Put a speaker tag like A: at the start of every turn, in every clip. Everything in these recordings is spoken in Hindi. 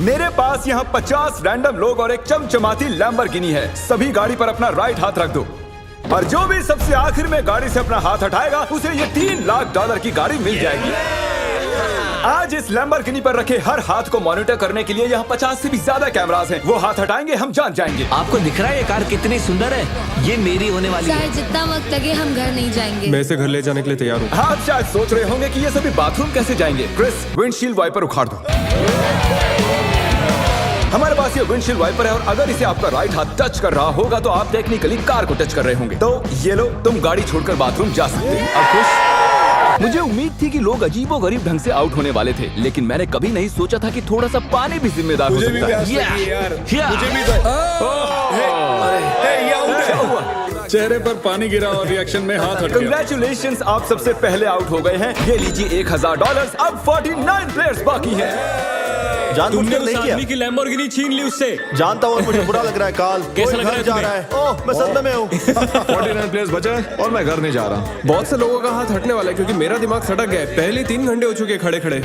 A: मेरे पास यहाँ 50 रैंडम लोग और एक चमचमाती लैम्बोर्गिनी है। सभी गाड़ी पर अपना राइट हाथ रख दो और जो भी सबसे आखिर में गाड़ी से अपना हाथ हटाएगा उसे ये $3 लाख की गाड़ी मिल जाएगी। आज इस लैम्बोर्गिनी पर रखे हर हाथ को मॉनिटर करने के लिए यहाँ 50 से भी ज्यादा कैमरास हैं। वो हाथ हटाएंगे हम जान जाएंगे।
B: आपको दिख रहा है ये कार कितनी सुंदर है? ये मेरी होने वाली है।
C: चाहे जितना वक्त लगे हम घर नहीं जाएंगे।
D: मैं इसे घर ले जाने के लिए तैयार हूँ।
A: आप शायद सोच रहे होंगे कि ये सभी बाथरूम कैसे जाएंगे। क्रिस, विंडशील्ड वाइपर उखाड़ दो। हमारे पास ये विंडशील्ड वाइपर है और अगर इसे आपका राइट हाथ टच कर रहा होगा तो आप टेक्निकली कार को टच कर रहे होंगे। तो ये लो, तुम गाड़ी छोड़कर बाथरूम जा सकते हो। अब खुश? मुझे उम्मीद थी कि लोग अजीबोगरीब ढंग से आउट होने वाले थे, लेकिन मैंने कभी नहीं सोचा था कि थोड़ा सा पानी भी जिम्मेदार हो सकता है।
D: चेहरे पर पानी गिरा और रिएक्शन में हाथ हट गया।
A: कंग्रेचुलेशंस, आप सबसे पहले आउट हो गए हैं। ये लीजिए $1000। अब 49 प्लेयर्स बाकी हैं।
E: तुमने उस आदमी
D: की लैम्बोर्गिनी छीन ली उससे।
E: जानता हूँ, मुझे बुरा लग रहा है। काल
D: कैसा लग रहा है
E: जा रहा है। ओह, मैं सदमे में हूँ।
F: 49 प्लेयर्स बचे हैं और मैं घर नहीं जा रहा।
D: बहुत से लोगों का हाथ हटने वाला है क्योंकि मेरा दिमाग सटक गया है। पहले 3 घंटे हो चुके खड़े खड़े।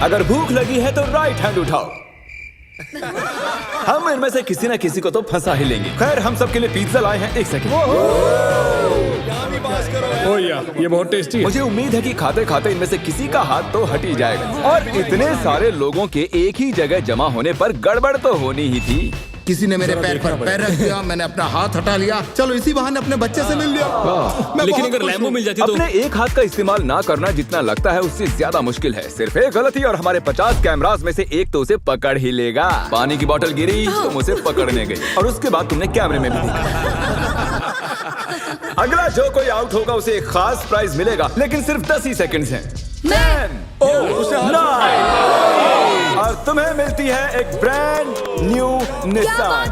A: अगर भूख लगी है तो राइट हैंड उठाओ। हम इनमें से किसी न किसी को तो फंसा ही लेंगे। खैर, हम सबके लिए पिज्जा लाए हैं। 1 सेकंड।
D: ओह यार, ये बहुत टेस्टी है।
A: मुझे उम्मीद है कि खाते खाते इनमें से किसी का हाथ तो हट ही जाएगा। और इतने सारे लोगों के एक ही जगह जमा होने पर गड़बड़ तो होनी ही थी।
G: किसी ने मेरे पैर पर पैर रख दिया, मैंने अपना हाथ हटा लिया। चलो इसी बहाने अपने बच्चे से मिल लिया।
D: लेकिन अगर लैम्बो मिल जाती तो
A: अपने एक हाथ का इस्तेमाल ना करना जितना लगता है उससे ज्यादा मुश्किल है। सिर्फ एक गलती और हमारे 50 कैमरास में से एक तो उसे पकड़ ही लेगा। पानी की बोतल गिरी, तुम उसे पकड़ने गई और उसके बाद तुमने कैमरे में भी देखा। अगला जो कोई आउट होगा उसे एक खास प्राइज मिलेगा, लेकिन सिर्फ 10 ही सेकंड्स हैं। 10, 9 और तुम्हें मिलती है एक ब्रांड न्यू निसान।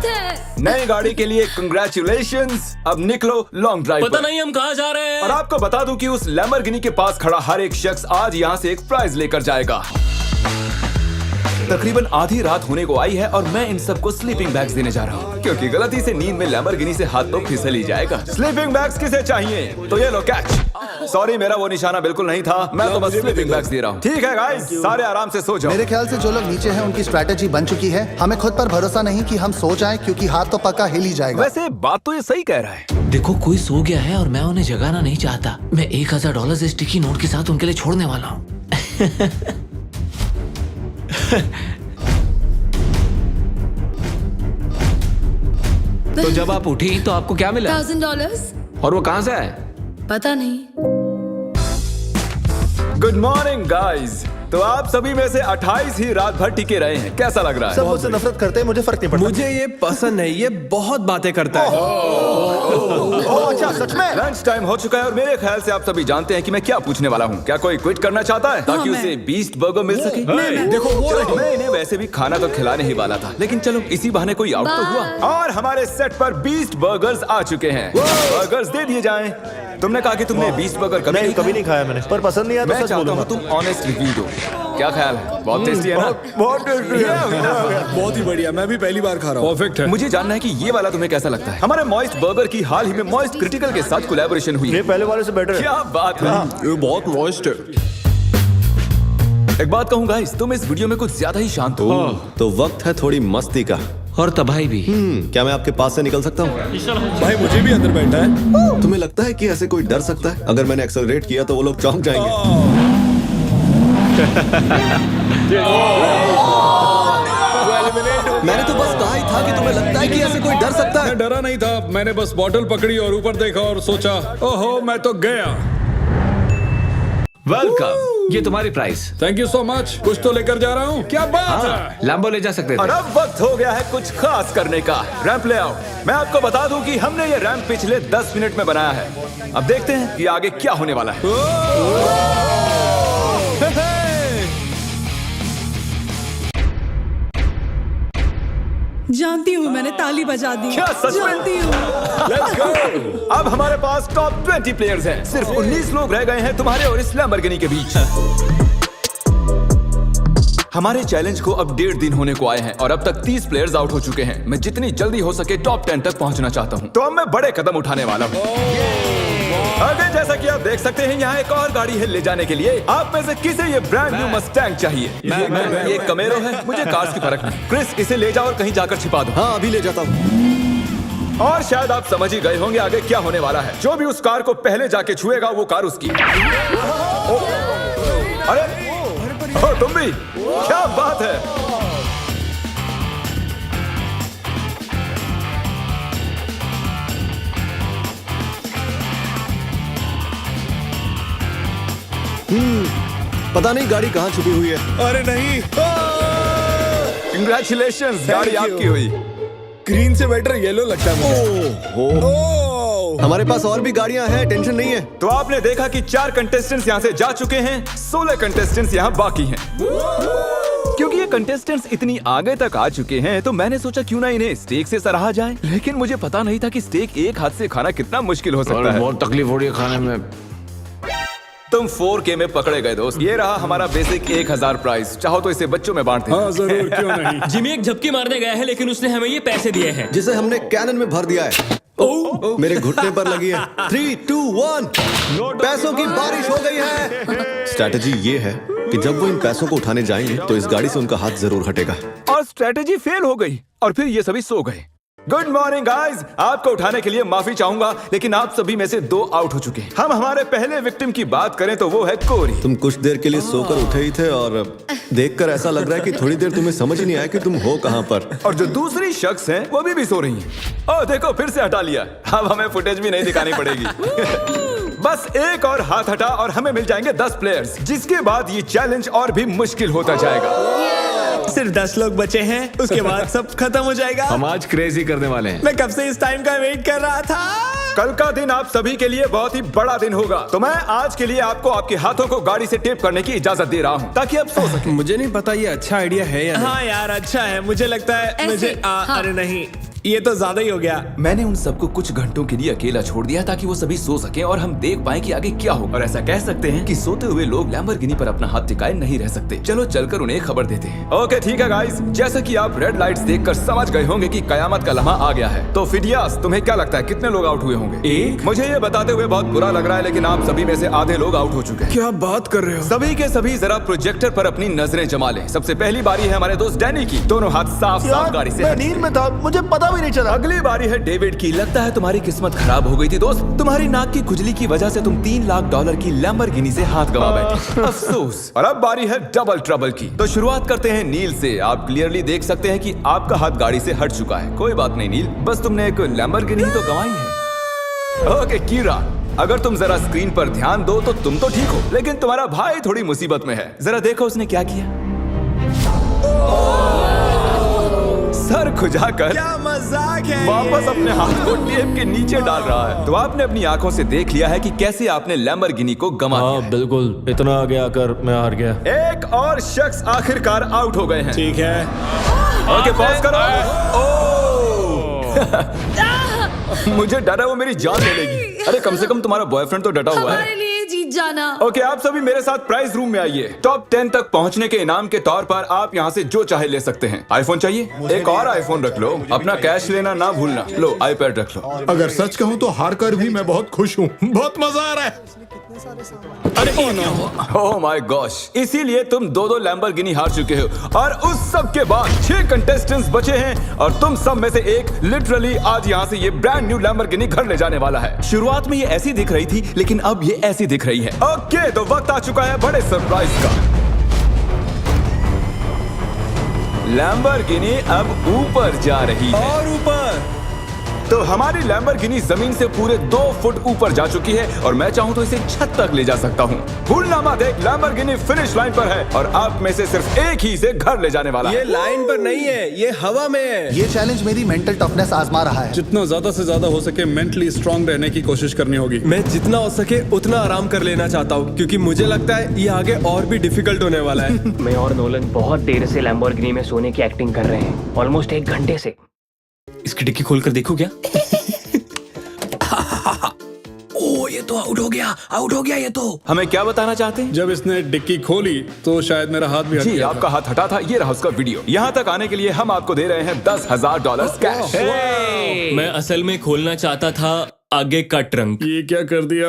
A: नई गाड़ी के लिए कंग्रेचुलेशंस। अब निकलो लॉन्ग ड्राइव
D: पता
A: पर।
D: नहीं हम कहाँ जा रहे हैं।
A: और आपको बता दूं कि उस लैम्बोर्गिनी के पास खड़ा हर एक शख्स आज यहाँ से एक प्राइज लेकर जाएगा। तकरीबन आधी रात होने को आई है और मैं इन सबको स्लीपिंग बैग्स देने जा रहा हूँ, क्योंकि गलती से नींद में लैम्बोर्गिनी से हाथ तो फिसल ही जाएगा। स्लीपिंग बैग्स किसे चाहिए? तो ये लो कैच। सॉरी, मेरा वो निशाना बिल्कुल नहीं था। मैं तो बस स्लीपिंग बैग्स दे रहा हूँ। ठीक है गाइस, सारे आराम से सो जाओ।
H: मेरे ख्याल से जो लोग नीचे हैं उनकी स्ट्रैटेजी बन चुकी है। हमें खुद पर भरोसा नहीं कि हम सो जाएं, क्योंकि हाथ तो पक्का हिल ही जाएगा।
A: वैसे बात तो ये सही कह रहा है।
B: देखो, कोई सो गया है और मैं उन्हें जगाना नहीं चाहता। मैं $1000 स्टिकी नोट के साथ उनके लिए छोड़ने वाला हूँ। तो जब आप उठी तो आपको क्या मिला?
C: $1000।
B: और वो कहाँ से आए?
C: पता नहीं।
A: Good morning guys. तो आप सभी में से 28 ही रात भर टिके रहे हैं। कैसा लग रहा है?
E: सब मुझसे नफरत करते हैं, मुझे फर्क नहीं पड़ता।
D: मुझे ये पसंद है। ये बहुत बातें करता है।
E: ओह, अच्छा, सच में?
A: लंच टाइम हो चुका है और मेरे ख्याल से आप सभी जानते हैं कि मैं क्या पूछने वाला हूँ। क्या कोई क्विट करना चाहता है ताकि उसे बीस्ट बर्गर मिल सके?
E: देखो, वो
A: चलो, मैं इन्हें वैसे भी खाना तो खिलाने ही वाला था, लेकिन चलो इसी बहाने कोई आउट तो हुआ। और हमारे सेट पर बीस्ट बर्गर्स आ चुके हैं। बर्गर्स दे दिए जाएं। तुमने कहा कि तुमने बीस्ट बर्गर कभी नहीं
E: खाया मैंने, पर पसंद नहीं आया तो
A: मैं
E: सच
A: चाहता
E: बोलूंगा।
A: हूँ तुम ऑनेस्ट रिव्यू दो। क्या ख्याल है? बहुत टेस्टी है ना?
E: बहुत टेस्टी है।
F: बहुत ही बढ़िया, मैं भी पहली बार खा रहा हूँ।
D: परफेक्ट है।
A: मुझे जानना है कि ये वाला तुम्हें कैसा लगता है। हमारे मॉइस्ट बर्गर की हाल ही में मॉइस्ट क्रिटिकल के साथ कोलैबोरेशन हुई
E: ये
A: है।
E: पहले वाले से बेटर है।
A: क्या बात है।
F: ये बहुत मॉइस्ट है।
A: एक बात कहूँ गाइस, तुम इस वीडियो में कुछ ज्यादा ही शांत हो।
I: तो वक्त है थोड़ी मस्ती का।
B: और तबाही भी।
I: क्या मैं आपके पास से निकल सकता हूँ?
F: भाई मुझे भी अंदर बैठा है।
I: तुम्हें लगता है कि ऐसे कोई डर सकता है? अगर मैंने एक्सेलरेट किया तो वो लोग चौंक जाएंगे। मैंने तो बस कहा ही था कि तुम्हें लगता है कि ऐसे कोई डर सकता है?
D: मैं डरा नहीं था। मैंने बस बॉटल पकड़ी और ऊपर देखा और सोचा, ओहो, मैं तो गया।
B: वेलकम, ये तुम्हारी price.
D: Thank you so much. कुछ तो लेकर जा रहा हूँ। क्या बात है?
B: लैम्बो ले जा सकते
A: और
B: थे।
A: अब वक्त हो गया है कुछ खास करने का। रैंप ले आओ। मैं आपको बता दूं कि हमने ये रैंप पिछले 10 मिनट में बनाया है। अब देखते हैं कि आगे क्या होने वाला है।
J: जानती हूँ, मैंने ताली बजा दी।
A: क्या सच में?
J: जानती हूँ।
A: Let's go! अब हमारे पास टॉप 20 प्लेयर्स हैं। सिर्फ 19 लोग रह गए हैं तुम्हारे और इस लैम्बोर्गिनी के बीच। हमारे चैलेंज को अब 1.5 दिन होने को आए हैं और अब तक 30 प्लेयर्स आउट हो चुके हैं। मैं जितनी जल्दी हो सके टॉप 10 तक पहुंचना चाहता हूं। तो अब मैं बड़े कदम उठाने वाला हूं। आगे जैसा कि आप देख सकते हैं यहाँ एक और गाड़ी है ले जाने के लिए। आप में से किसे ये ब्रांड न्यू मस्टैंग चाहिए? ये कमेरो है, मुझे कार्स की फर्क नहीं। क्रिस, इसे ले जाओ और कहीं जाकर छिपा दो।
I: हाँ अभी ले जाता हूँ।
A: और शायद आप समझ ही गए होंगे आगे क्या होने वाला है। जो भी उस कार को पहले जाके छुएगा वो कार उसकी। अरे तुम भी, क्या बात है।
I: पता नहीं गाड़ी कहाँ छुपी हुई है।
F: अरे नहीं,
A: कंग्रेचुलेशंस, गाड़ी आपकी हुई।
F: ग्रीन से बेटर येलो लगता है मुझे।
I: हमारे पास और भी गाड़ियां हैं, टेंशन नहीं है।
A: तो आपने देखा कि 4 कंटेस्टेंट्स यहाँ से जा चुके हैं, 16 कंटेस्टेंट्स यहाँ बाकी हैं। क्योंकि ये कंटेस्टेंट्स इतनी आगे तक आ चुके हैं तो मैंने सोचा क्यों ना इन्हें स्टेक से सराहा जाए। लेकिन मुझे पता नहीं था कि स्टेक एक हाथ से खाना कितना मुश्किल हो सकता है।
B: बहुत तकलीफ हो रही है खाने में।
A: तुम 4K में पकड़े गए दोस्त। ये रहा हमारा बेसिक 1000 प्राइस। चाहो तो इसे बच्चों में बांट दें।
F: हाँ जरूर, क्यों नहीं।
K: जिमी एक झपकी मारने गया है लेकिन उसने हमें ये पैसे दिए हैं
I: जिसे हमने कैनन में भर दिया है। मेरे घुटने पर लगी है। 3, 2, 1 पैसों की बारिश हो गई है। स्ट्रैटेजी ये है कि जब वो इन पैसों को उठाने जाएंगे तो इस गाड़ी से उनका हाथ जरूर हटेगा।
A: और स्ट्रेटेजी फेल हो गई और फिर ये सभी सो गए। गुड मॉर्निंग गाइस, आपको उठाने के लिए माफी चाहूंगा लेकिन आप सभी में से 2 आउट हो चुके हैं। हम हमारे पहले विक्टिम की बात करें तो वो है कोरी।
I: तुम कुछ देर के लिए सोकर उठे ही थे और देखकर ऐसा लग रहा है कि थोड़ी देर तुम्हें समझ ही नहीं आया कि तुम हो कहां पर।
A: और जो दूसरी शख्स हैं वो भी सो रही हैं। ओह देखो, फिर से हटा लिया। अब हमें फुटेज भी नहीं दिखानी पड़ेगी। बस एक और हाथ हटा और हमें मिल जाएंगे 10 प्लेयर्स, जिसके बाद ये चैलेंज और भी मुश्किल होता जाएगा।
E: सिर्फ 10 लोग बचे हैं, उसके बाद सब खत्म हो जाएगा।
B: हम आज क्रेजी करने वाले हैं।
E: मैं कब से इस टाइम का वेट कर रहा था।
A: कल का दिन आप सभी के लिए बहुत ही बड़ा दिन होगा। तो मैं आज के लिए आपको आपके हाथों को गाड़ी से टेप करने की इजाजत दे रहा हूँ ताकि आप सो सकें।
F: मुझे नहीं पता ये अच्छा आइडिया है या नहीं।
E: हाँ यार, अच्छा है। मुझे लगता है
C: ऐसे,
E: मुझे
C: हाँ।
E: अरे नहीं, ये तो ज्यादा ही हो गया।
A: मैंने उन सबको कुछ घंटों के लिए अकेला छोड़ दिया ताकि वो सभी सो सकें और हम देख पाएं कि आगे क्या हो। और ऐसा कह सकते हैं कि सोते हुए लोग लैम्बोर्गिनी पर अपना हाथ टिकाए नहीं रह सकते। चलो चलकर उन्हें खबर देते हैं। ओके ठीक है गाइस, जैसा कि आप रेड लाइट्स देखकर समझ गए होंगे कि कयामत का लम्हा आ गया है। तो फिडियास, तुम्हें क्या लगता है कितने लोग आउट हुए होंगे?
F: 1।
A: मुझे ये बताते हुए बहुत बुरा लग रहा है लेकिन आप सभी में से आधे लोग आउट हो चुके हैं।
F: क्या बात कर रहे हो?
A: सभी के सभी जरा प्रोजेक्टर पर अपनी नजरें जमा लें। सबसे पहली बारी है हमारे दोस्त डैनी की। दोनों हाथ साफ साफ गाड़ी से
E: मैं
A: हट।
E: नींद में था, मुझे पता भी नहीं चला।
A: अगली बारी है डेविड की। लगता है तुम्हारी किस्मत खराब हो गई थी दोस्त। तुम्हारी नाक की खुजली की वजह से तुम $3 लाख की लैम्बोर्गिनी से हाथ गंवा बैठे। अफसोस। और अब बारी है डबल ट्रबल की। तो शुरुआत करते हैं नील से। आप क्लियरली देख सकते हैं कि आपका हाथ गाड़ी से हट चुका है। कोई बात नहीं नील, बस तुमने एक लैम्बोर्गिनी तो गंवाई है। ओके कीरा, अगर तुम जरा स्क्रीन पर ध्यान दो तो तुम तो ठीक हो लेकिन तुम्हारा भाई थोड़ी मुसीबत में है। जरा देखो उसने क्या किया। सर खुजाकर
E: क्या मजाक है।
A: वापस अपने हाथ को टेप के नीचे डाल रहा है। तो आपने अपनी आंखों से देख लिया है कि कैसे आपने लैम्बोर्गिनी को गंवा दिया है।
B: बिल्कुल, इतना आगे आकर मैं हार गया।
A: एक और शख्स आखिरकार आउट हो गए हैं।
F: ठीक है।
A: ओके पॉज करो। मुझे डर है वो मेरी जान ले लेगी। अरे कम से कम तुम्हारा बॉयफ्रेंड तो डटा हुआ
C: हमारे
A: है।
C: लिए जीत जाना।
A: ओके आप सभी मेरे साथ प्राइज रूम में आइए। टॉप 10 तक पहुंचने के इनाम के तौर पर आप यहाँ से जो चाहे ले सकते हैं। आईफोन चाहिए? एक और आईफोन रख लो। अपना कैश लेना ना भूलना। लो आईपैड रख लो।
G: अगर सच कहूँ तो हार कर भी मैं बहुत खुश हूँ। बहुत मजा आ रहा है।
A: अरे ओह माय गॉश, इसीलिए तुम 2-2 लैम्बोर्गिनी हार चुके हो। और उस सब के बाद 6 कंटेस्टेंट्स बचे हैं और तुम सब में से एक लिटरली आज यहाँ से ये ब्रांड न्यू लैम्बोर्गिनी घर ले जाने वाला है। शुरुआत में ये ऐसी दिख रही थी लेकिन अब ये ऐसी दिख रही है। ओके तो वक्त आ चुका है बड़े सरप्राइज का। लैम्बोर्गिनी अब ऊपर जा रही है।
E: और ऊपर।
A: तो हमारी लैम्बोर्गिनी जमीन से पूरे 2 फुट ऊपर जा चुकी है और मैं चाहूँ तो इसे छत तक ले जा सकता हूँ। भूलना मत, एक लैम्बोर्गिनी फिनिश लाइन पर है और आप में से सिर्फ एक ही इसे घर ले जाने वाला है।
E: ये लाइन पर नहीं है, ये हवा में है।
H: ये चैलेंज मेरी मेंटल टफनेस आजमा रहा है।
F: जितना ज्यादा से ज्यादा हो सके मेंटली स्ट्रांग रहने की कोशिश करनी होगी।
E: मैं जितना हो सके उतना आराम कर लेना चाहता हूँ क्योंकि मुझे लगता है ये आगे और भी डिफिकल्ट होने वाला है।
K: मैं और नोलन बहुत देर से लैम्बोर्गिनी में सोने की एक्टिंग कर रहे हैं, ऑलमोस्ट 1 घंटे से।
E: इसकी डिक्की खोलकर देखो क्या। ओ ये तो आउट हो गया ये तो।
A: हमें क्या बताना चाहते हैं?
F: जब इसने डिक्की खोली तो शायद मेरा हाथ भी हट
A: जी
F: गया
A: आपका हाथ हटा था। ये रहा उसका वीडियो। यहाँ तक आने के लिए हम आपको दे रहे हैं $10,000 कैश।
K: मैं असल में खोलना चाहता था
E: आगे का ट्रंक।
F: ये क्या कर दिया?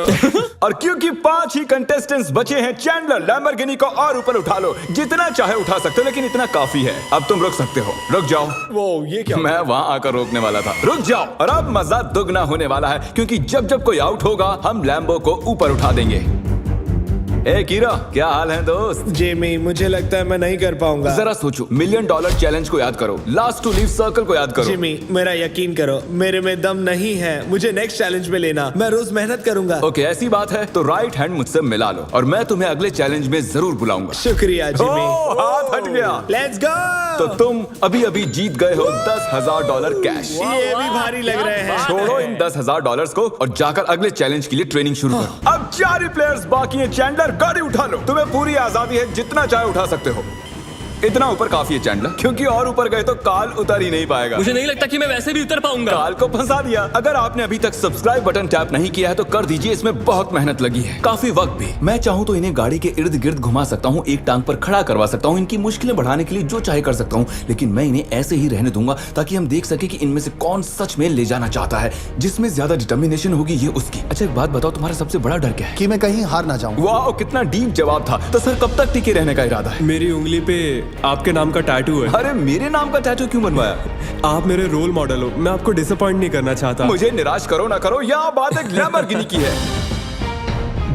A: और क्योंकि 5 ही कंटेस्टेंट्स बचे हैं, चैंडलर लैम्बोर्गिनी को और ऊपर उठा लो। जितना चाहे उठा सकते हो, लेकिन इतना काफी है। अब तुम रुक सकते हो। रुक जाओ।
F: वो ये क्या?
A: मैं वहाँ आकर रोकने वाला था। रुक जाओ। और अब मजा दुगना होने वाला है, क्योंकि जब जब कोई आउट होगा हम लैम्बो को ऊपर उठा देंगे। ए कीरा, क्या हाल है दोस्त?
F: जेमी, मुझे लगता है मैं नहीं कर पाऊंगा।
A: जरा सोचो, $1 मिलियन चैलेंज को याद करो, लास्ट टू लीव सर्कल को याद करो।
F: जिमी, मेरा यकीन करो, मेरे में दम नहीं है। मुझे नेक्स्ट चैलेंज में लेना, मैं रोज मेहनत करूंगा।
A: ओके, ऐसी बात है तो राइट हैंड मुझसे मिला लो और मैं तुम्हें अगले चैलेंज में जरूर बुलाऊंगा।
F: शुक्रिया जिमी।
A: हाथ हट गया।
F: Let's go.
A: तो तुम अभी अभी जीत गए हो $10,000 कैश।
F: ये भी भारी लग रहे हैं।
A: छोड़ो इन $10,000 को और जाकर अगले चैलेंज के लिए ट्रेनिंग शुरू करो। अब 4 ही प्लेयर्स बाकी हैं। चैंडलर, गाड़ी उठा लो। तुम्हें पूरी आजादी है, जितना चाहे उठा सकते हो। इतना ऊपर काफी है चैंडलर, क्योंकि और ऊपर गए तो काल उतर ही नहीं पाएगा।
E: मुझे नहीं लगता कि मैं वैसे भी उतर पाऊंगा।
A: काल को फंसा दिया। अगर आपने अभी तक सब्सक्राइब बटन टैप नहीं किया है तो कर दीजिए, इसमें बहुत मेहनत लगी है, काफी वक्त भी। मैं चाहूँ तो इन्हें गाड़ी के इर्द गिर्द घुमा सकता हूँ, एक टांग पर खड़ा करवा सकता हूँ, इनकी मुश्किलें बढ़ाने के लिए जो चाहे कर सकता हूँ, लेकिन मैं इन्हें ऐसे ही रहने दूंगा ताकि हम देख सके कि इनमें से कौन सच में ले जाना चाहता है। जिसमें ज्यादा डिटर्मिनेशन होगी ये उसकी। अच्छा एक बात बताओ, तुम्हारा सबसे बड़ा डर क्या है?
H: कि मैं कहीं हार ना जाऊं।
A: वाह, कितना डीप जवाब था। तो सर कब तक टिके रहने का इरादा है?
E: मेरी उंगली पे आपके नाम का टैटू है।
A: अरे मेरे नाम का टैटू क्यों बनवाया?
E: आप मेरे रोल मॉडल हो, मैं आपको डिसअपॉइंट नहीं करना चाहता।
A: मुझे निराश करो ना करो, यह बात एक लैम्बोर्गिनी की है।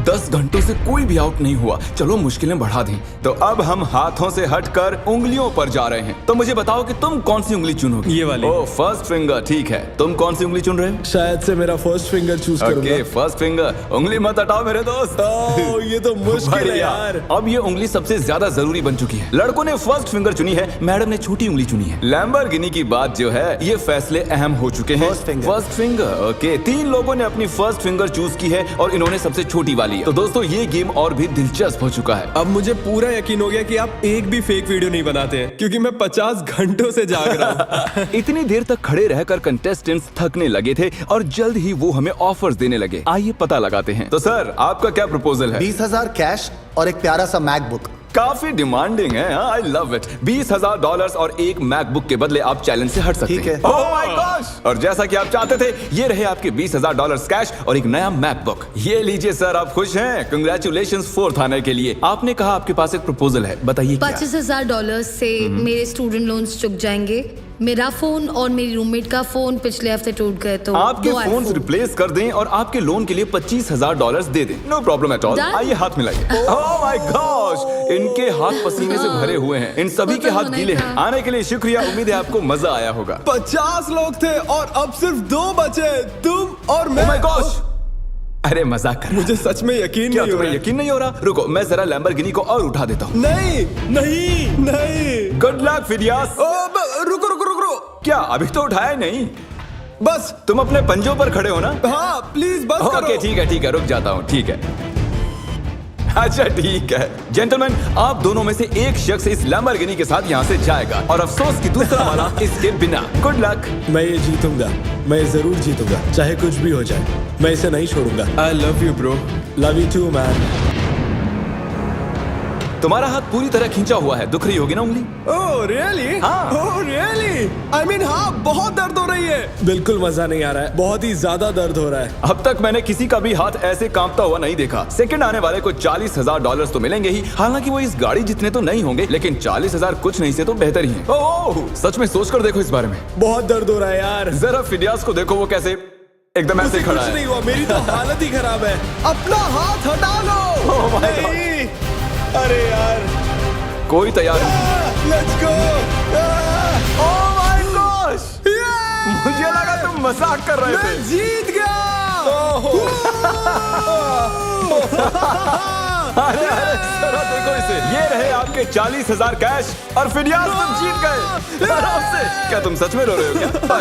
A: 10 घंटों से कोई भी आउट नहीं हुआ। चलो मुश्किलें बढ़ा दें। तो अब हम हाथों से हटकर उंगलियों पर जा रहे हैं। तो मुझे बताओ कि तुम कौन सी उंगली चुनोगे?
E: ये वाली।
A: ओह, फर्स्ट फिंगर, ठीक है। तुम कौन सी उंगली चुन रहे हो?
F: शायद से मेरा फर्स्ट फिंगर चूज
A: ओके,
F: करूंगा।
A: First finger. उंगली मत हटाओ मेरे दोस्त।
F: ओह, ये तो मुश्किल है
A: बढ़िया।
F: यार।
A: अब ये उंगली सबसे ज्यादा जरूरी बन चुकी है। लड़कों ने फर्स्ट फिंगर चुनी है, मैडम ने छोटी उंगली चुनी है। लैम्बोर्गिनी की बात जो है, ये फैसले अहम हो चुके हैं। First finger, okay. 3 लोगों ने अपनी फर्स्ट फिंगर चूज की है और इन्होंने सबसे छोटी वाली है। तो दोस्तों ये गेम और भी दिलचस्प हो चुका है।
E: अब मुझे पूरा यकीन हो गया कि आप एक भी फेक वीडियो नहीं बनाते हैं, क्योंकि मैं 50 घंटों से जाग रहा हूँ।
A: इतनी देर तक खड़े रहकर कंटेस्टेंट्स थकने लगे थे और जल्द ही वो हमें ऑफर्स देने लगे। आइए पता लगाते हैं। तो सर आपका क्या प्रपोजल है?
H: 20,000 कैश और एक प्यारा सा मैकबुक।
A: काफी डिमांडिंग है। I love it. $20,000 और एक मैकबुक के बदले आप चैलेंज से हट सकते
H: ठीक
A: हैं।
H: है।
A: Oh my gosh! और जैसा कि आप चाहते थे, ये रहे आपके $20,000 कैश और एक नया मैकबुक। ये लीजिए सर, आप खुश हैं? कंग्रेचुलेशंस 4th आने के लिए। आपने कहा आपके पास एक प्रपोजल है, बताइए क्या?
C: $25,000 से मेरे स्टूडेंट लोन्स चुक जाएंगे। मेरा फोन और मेरी रूममेट का फोन पिछले हफ्ते टूट गए, तो
A: आपके
C: 2
A: फोन
C: iPhone।
A: रिप्लेस कर दें और आपके लोन के लिए $25,000 दे दें। No problem at all.
C: Done?
A: आइए हाथ मिलाइए। Oh my gosh! इनके हाथ पसीने से भरे हुए हैं। इन सभी
C: वो
A: के
C: तो
A: हाथ
C: होना ही
A: गीले हैं।
C: था।
A: आने के लिए शुक्रिया। उम्मीद है आपको मजा आया होगा।
E: 50 लोग थे और अब सिर्फ 2 बचे, तुम और मैं।
A: Oh my gosh! अरे मजाक कर रहा।
E: मुझे सच में यकीन
A: क्या
E: नहीं हो
A: तुम्हें
E: रहा।
A: यकीन नहीं हो रहा? रुको, मैं जरा लैम्बोर्गिनी को और उठा देता हूँ।
E: नहीं नहीं नहीं।
A: Good luck Phidias.
E: रुको रुको रुको।
A: क्या अभी तो उठाया ही नहीं?
E: बस।
A: तुम अपने पंजों पर खड़े हो ना?
E: हाँ प्लीज बस करो।
A: ओके ठीक है, रुक जाता हूँ। ठीक है, अच्छा ठीक है। जेंटलमैन, आप दोनों में से एक शख्स इस लैम्बोर्गिनी के साथ यहाँ से जाएगा और अफसोस कि दूसरा वाला इसके बिना। Good luck.
F: मैं ये जीतूंगा, मैं जरूर जीतूंगा, चाहे कुछ भी हो जाए। मैं इसे नहीं छोड़ूंगा।
E: I love you bro.
F: Love you too man.
A: तुम्हारा हाथ पूरी तरह खींचा हुआ है, दुख रही होगी ना उंगली?
E: Oh really?
A: हाँ।
E: Oh really? आई मीन हाँ, बहुत दर्द हो रही है।
F: बिल्कुल मजा नहीं आ रहा है, बहुत ही ज्यादा दर्द हो रहा है।
A: अब तक मैंने किसी का भी हाथ ऐसे कांपता हुआ नहीं देखा। सेकंड आने वाले को $40,000 तो मिलेंगे ही। हालांकि वो इस गाड़ी जितने तो नहीं होंगे, लेकिन 40,000 कुछ नहीं से तो बेहतर ही है। ओह, सच में सोचकर देखो इस बारे में।
F: बहुत दर्द हो रहा है यार।
A: जरा फिडियास को देखो, वो कैसे एकदम ऐसे खड़ा
F: कुछ
A: है।
F: नहीं हुआ, मेरी तो हालत ही खराब है।
E: अपना हाथ हटा लो।
A: Oh my God!
F: नहीं, अरे यार।
A: कोई तैयार नहीं।
F: Let's go.
A: Oh my gosh! मुझे लगा तुम मजाक कर रहे थे।
E: जीत गया।
A: अरे जरा देखो इसे। ये रहे आपके 40,000 कैश और फिडियास तुम जीत गए आराम से। क्या तुम सच में रो रहे हो क्या?